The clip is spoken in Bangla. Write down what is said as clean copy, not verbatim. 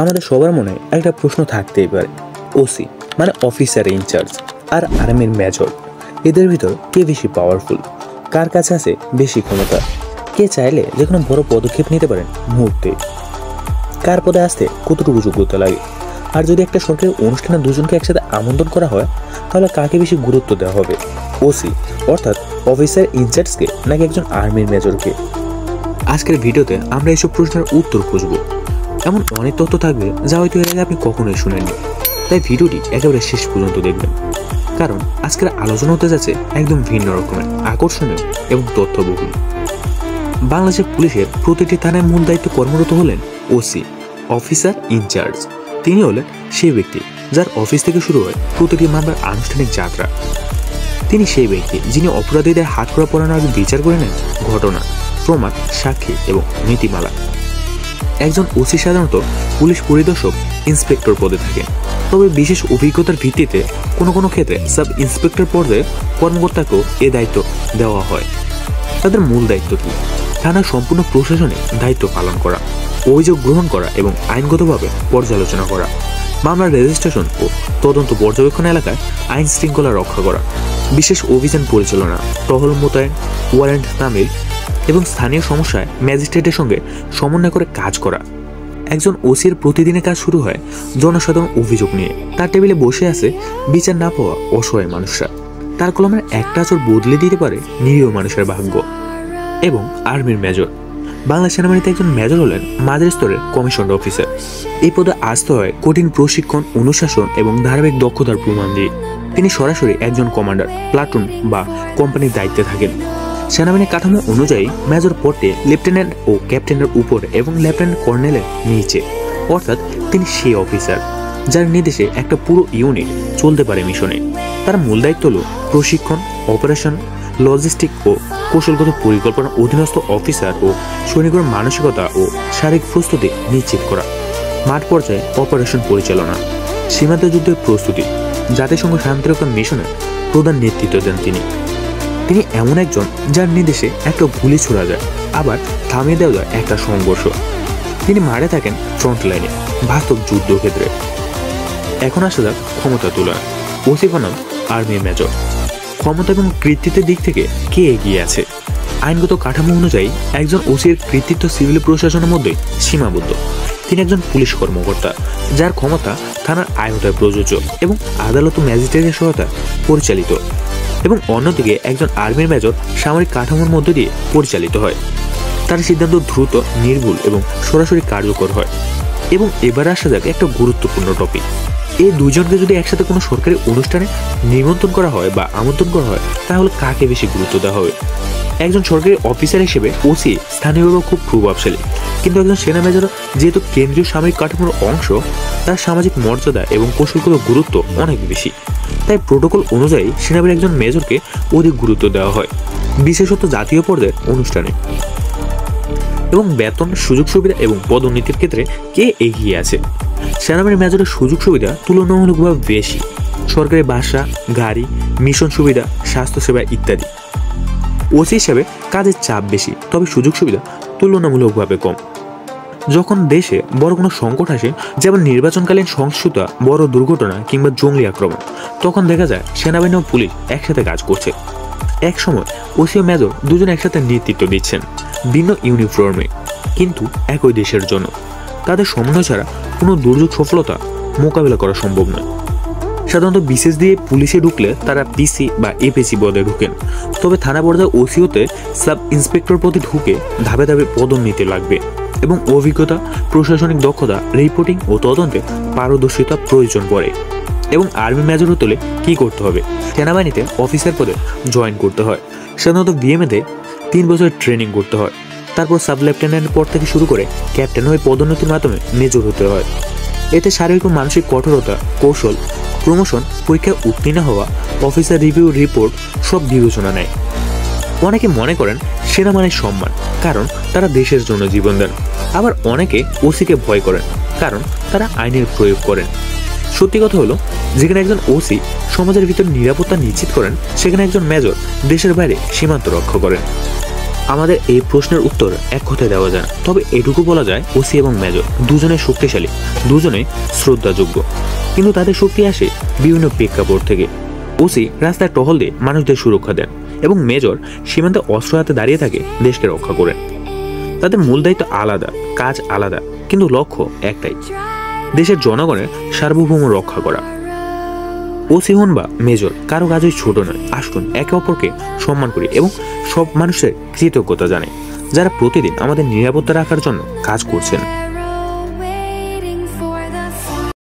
আমাদের সবার মনে একটা প্রশ্ন থাকতেই পারে, ওসি মানে অফিসার ইনচার্জ আর আর্মির মেজর, এদের ভিতর কে বেশি পাওয়ারফুল, কার কাছে আছে বেশি ক্ষমতা, কে চাইলে যে কোনো বড় পদক্ষেপ নিতে পারেন মুহূর্তে, কার পদে আসতে কতটুকু যোগ্যতা লাগে, আর যদি একটা সরকারি অনুষ্ঠানে দুজনকে একসাথে আমন্ত্রণ করা হয় তাহলে কাকে বেশি গুরুত্ব দেওয়া হবে, ওসি অর্থাৎ অফিসার ইনচার্জকে নাকি একজন আর্মির মেজরকে? আজকের ভিডিওতে আমরা এইসব প্রশ্নের উত্তর খুঁজব। এমন অনেক তথ্য থাকবে যা হয়তো এর আগে আপনি কখনোই শুনেননি, তাই ভিডিওটি একেবারে শেষ পর্যন্ত দেখবেন, কারণ আজকের আলোচনা হতে যাচ্ছে একদম ভিন্ন রকমের, আকর্ষণীয় এবং তথ্যবহুল। বাংলাদেশের পুলিশের প্রতিটি থানায় মূল দায়িত্ব কর্মরত হলেন ওসি, অফিসার ইনচার্জ। তিনি হলেন সেই ব্যক্তি যার অফিস থেকে শুরু হয় প্রতিটি মামলার আনুষ্ঠানিক যাত্রা। তিনি সেই ব্যক্তি যিনি অপরাধীদের হাতকড়া পরানোর আগে বিচার করে নেন ঘটনা, প্রমাণ, সাক্ষী এবং নীতিমালা। একজন ওসি সাধারণত পুলিশ পরিদর্শক, ইন্সপেক্টর পদে থাকেন, তবে বিশেষ অভিজ্ঞতার ভিত্তিতে কোনো কোনো ক্ষেত্রে সাব ইন্সপেক্টর পর্যায়ে কর্মকর্তাকেও এ দায়িত্ব দেওয়া হয়। তাদের মূল দায়িত্ব কি? থানার সম্পূর্ণ প্রশাসনে দায়িত্ব পালন করা, অভিযোগ গ্রহণ করা এবং আইনগতভাবে পর্যালোচনা করা, মামলার রেজিস্ট্রেশন ও তদন্ত পর্যবেক্ষণ এলাকায় আইন শৃঙ্খলা রক্ষা করা, বিশেষ অভিযান পরিচালনা, টহল মোতায়েন, ওয়ারেন্ট তামিল এবং স্থানীয় সমস্যায় ম্যাজিস্ট্রেটের সঙ্গে সমন্বয় করে কাজ করা। একজন ওসির প্রতিদিনের কাজ শুরু হয় জনসাধারণ অভিযোগ নিয়ে। তার টেবিলে বসে আছে বিচার না পাওয়া অসহায় মানুষরা। তার কলমের একটা আঁচড় বদলে দিতে পারে নিরীহ মানুষের ভাগ্য। এবং আর্মির মেজর, বাংলা সেনাবাহিনীতে একজন মেজর হলেন মাঝের স্তরের কমিশনড অফিসার। এই পদে আসতে হয় কঠিন প্রশিক্ষণ, অনুশাসন এবং ধারাবাহিক দক্ষতার প্রমাণ দিয়ে। তিনি সরাসরি একজন কমান্ডার, প্লাটুন বা কোম্পানির দায়িত্বে থাকেন। সেনাবাহিনীর কাঠামো অনুযায়ী মেজর পদটি লেফটেন্যান্ট ও ক্যাপ্টেনের উপর এবং লেফটেন্যান্ট কর্নেলের নিচে, অর্থাৎ তিনি সেই অফিসার যার নির্দেশে একটা পুরো ইউনিট চলতে পারে মিশনে। তার মূল দায়িত্ব হল প্রশিক্ষণ, অপারেশন, লজিস্টিক ও কৌশলগত পরিকল্পনা, অধীনস্থ অফিসার ও সৈনিকের মানসিকতা ও শারীরিক প্রস্তুতি নিশ্চিত করা, মাঠ পর্যায়ে অপারেশন পরিচালনা, সীমান্ত যুদ্ধের প্রস্তুতি, জাতিসংঘ শান্তিরক্ষা মিশনে প্রধান নেতৃত্ব দেন তিনি। তিনি এমন একজন যার নির্দেশে একটা গুলি ছোড়া যায়, আবার থামিয়ে দেওয়া যায় একটা সংঘর্ষ। তিনি মারে থাকেন ফ্রন্ট লাইনে, বাস্তব যুদ্ধক্ষেত্রে। এখন আসা যাক ক্ষমতা তোলা। ওসি বনাম আর্মির মেজর। ক্ষমতা এবং কৃতিত্বের দিক থেকে কে এগিয়ে আছে? আইনগত কাঠামো অনুযায়ী একজন ওসির কৃতিত্ব সিভিল প্রশাসনের মধ্যে সীমাবদ্ধ। তিনি একজন পুলিশ কর্মকর্তা যার ক্ষমতা থানার আয়তায় প্রযোজ্য এবং আদালত ও ম্যাজিস্ট্রেটের সহায়তায় পরিচালিত। এবং অন্যদিকে একজন আর্মির মেজর সামরিক কাঠামোর মধ্য দিয়ে পরিচালিত হয়। তার সিদ্ধান্ত দ্রুত, নির্ভুল এবং সরাসরি কার্যকর হয়। এবং এবার আসা যাক একটা গুরুত্বপূর্ণ টপিক। এই দুজনকে যদি একসাথে কোনো সরকারি অনুষ্ঠানে নিমন্ত্রণ করা হয় বা আমন্ত্রণ করা হয় তাহলে কাকে বেশি গুরুত্ব দেওয়া হবে? একজন সরকারি অফিসার হিসেবে ওসি স্থানীয়ভাবে খুব প্রভাবশালী, কিন্তু একজন সেনা মেজর যেহেতু কেন্দ্রীয় সামরিক কাঠামোর অংশ, তার সামাজিক মর্যাদা এবং কৌশলগত গুরুত্ব অনেক বেশি। তাই প্রোটোকল অনুযায়ী সেনাবাহিনীর একজন মেজরকে অধিক গুরুত্ব দেওয়া হয়, বিশেষত জাতীয় পর্যায়ের অনুষ্ঠানে। এবং বেতন, সুযোগ সুবিধা এবং পদোন্নতির ক্ষেত্রে কে এগিয়ে আছে? সেনাবাহিনীর মেজরের সুযোগ সুবিধা তুলনামূলকভাবে বেশি। সরকারি বাসা, গাড়ি, মিশন সুবিধা, স্বাস্থ্যসেবা ইত্যাদি। ওসি হিসেবে কাজের চাপ বেশি, তবে সুযোগ সুবিধা তুলনামূলকভাবে কম। যখন দেশে বড় কোনো সংকট আসে, যেমন নির্বাচনকালীন সহিংসতা, বড় দুর্ঘটনা কিংবা জঙ্গলি আক্রমণ, তখন দেখা যায় সেনাবাহিনী ও পুলিশ একসাথে কাজ করছে। এক সময় ওসি ও মেজর দুজন একসাথে নেতৃত্ব দিচ্ছেন, ভিন্ন ইউনিফর্মে, কিন্তু একই দেশের জন্য। তাদের সমন্বয় ছাড়া কোনো দুর্যোগ সফলতা মোকাবিলা করা সম্ভব নয়। সাধারণত বিশেষ দিয়ে পুলিশে ঢুকলে তারা পিসি বা এপিসি পদে ঢুকেন, তবে থানা পর্যায়ে ওসি হতে সাব ইন্সপেক্টর পদে ঢুকে ধাপে ধাপে পদোন্নতি লাগবে এবং অভিজ্ঞতা, প্রশাসনিক দক্ষতা, রিপোর্টিং ও তদন্তে পারদর্শিতা প্রয়োজন পড়ে। এবং আর্মি মেজর হতে হলে কী করতে হবে? সেনাবাহিনীতে অফিসার পদে জয়েন করতে হয়। সাধারণত বিএমএতে 3 বছর ট্রেনিং করতে হয়। তারপর সাব লেফটেন্যান্ট পদ থেকে শুরু করে ক্যাপ্টেন হয়ে পদোন্নতির মাধ্যমে মেজর হতে হয়। এতে শারীরিক ও মানসিক কঠোরতা, কৌশল, প্রমোশন, পরীক্ষায় উত্তীর্ণ হওয়া, অফিসার রিভিউ রিপোর্ট সব বিবেচনা নেয়। অনেকে মনে করেন সেনা মানে সম্মান, কারণ তারা দেশের জন্য জীবন দেন। আবার অনেকে ওসিকে ভয় করেন, কারণ তারা আইনের প্রয়োগ করেন। সত্যি কথা হলো, যেখানে একজন ওসি সমাজের ভিতর নিরাপত্তা নিশ্চিত করেন, সেখানে একজন মেজর দেশের বাইরে সীমান্ত রক্ষা করেন। আমাদের এই প্রশ্নের উত্তর এক কথায় দেওয়া যায় না, তবে এটুকু বলা যায় ওসি এবং মেজর দুজনেই শক্তিশালী, দুজনেই শ্রদ্ধাযোগ্য, কিন্তু তাদের শক্তি আসে বিভিন্ন প্রেক্ষাপট থেকে। ওসি রাস্তায় টহল দিয়ে মানুষদের সুরক্ষা দেন এবং মেজর সীমান্তে অস্ত্র হাতে দাঁড়িয়ে থাকে দেশকে রক্ষা করেন। তাদের মূল দায়িত্ব আলাদা, কাজ আলাদা, কিন্তু লক্ষ্য একটাই, দেশের জনগণের সার্বভৌম রক্ষা করা। ওসি হন বা মেজর, কারো কাজই ছোট নয়। আসুন একে অপরকে সম্মান করি এবং সব মানুষের কৃতজ্ঞতা জানাই যারা প্রতিদিন আমাদের নিরাপত্তা রাখার জন্য কাজ করছেন।